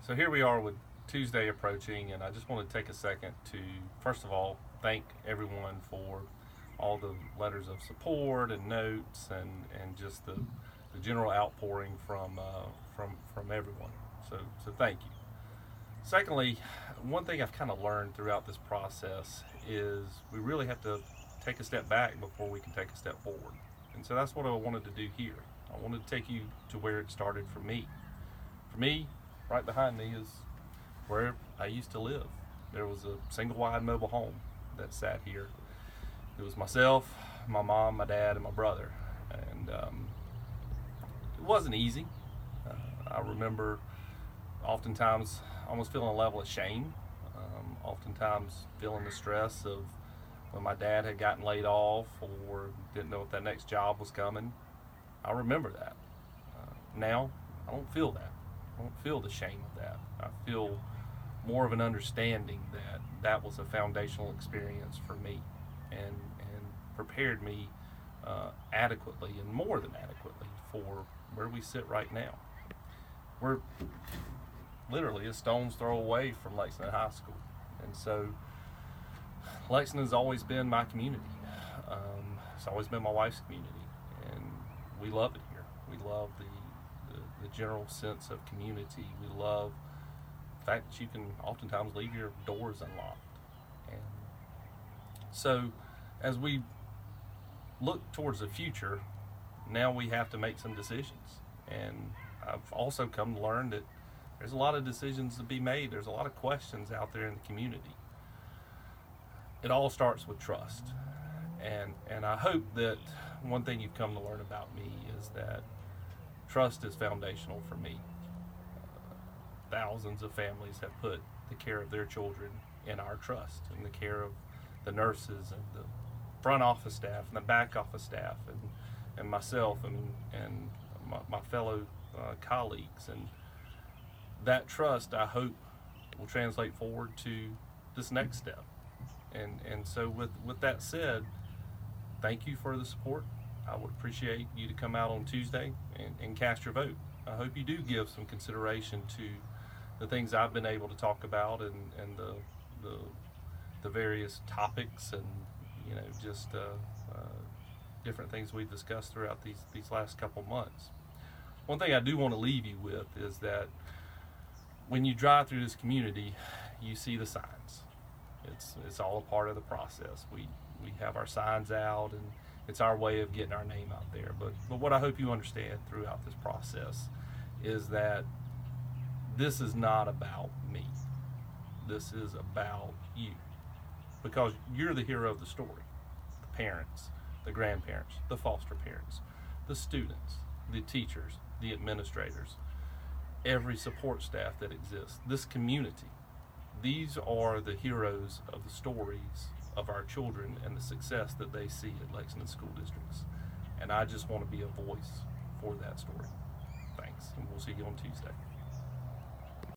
So here we are with Tuesday approaching, and I just want to take a second to, first of all, thank everyone for all the letters of support and notes and just the general outpouring from everyone. So thank you. Secondly, one thing I've kind of learned throughout this process is we really have to take a step back before we can take a step forward. And so that's what I wanted to do here. I wanted to take you to where it started for me. For me, right behind me is where I used to live. There was a single wide mobile home that sat here. It was myself, my mom, my dad, and my brother. And it wasn't easy. I remember oftentimes almost feeling a level of shame, oftentimes feeling the stress of when my dad had gotten laid off or didn't know if that next job was coming. I remember that. Now, I don't feel that. I don't feel the shame of that. I feel more of an understanding that that was a foundational experience for me and prepared me adequately and more than adequately for where we sit right now. We're literally a stone's throw away from Lexington High School. And so Lexington has always been my community. It's always been my wife's community. And we love it here. We love the general sense of community. We love the fact that you can oftentimes leave your doors unlocked. And so as we look towards the future, now we have to make some decisions. And I've also come to learn that there's a lot of decisions to be made. There's a lot of questions out there in the community. It all starts with trust. And I hope that one thing you've come to learn about me is that trust is foundational for me. Thousands of families have put the care of their children in our trust, in the care of the nurses and the front office staff and the back office staff and myself and my fellow colleagues. And that trust, I hope, will translate forward to this next step. And so with that said, thank you for the support. I would appreciate you to come out on Tuesday and cast your vote. I hope you do give some consideration to the things I've been able to talk about and the various topics and just different things we've discussed throughout these last couple months. One thing I do want to leave you with is that when you drive through this community, you see the signs. It's all a part of the process. We have our signs out, and it's our way of getting our name out there. But what I hope you understand throughout this process is that this is not about me. This is about you, because you're the hero of the story. The parents, the grandparents, the foster parents, the students, the teachers, the administrators, every support staff that exists, this community. These are the heroes of the stories of our children and the success that they see at Lexington School Districts. And I just want to be a voice for that story. Thanks, and we'll see you on Tuesday.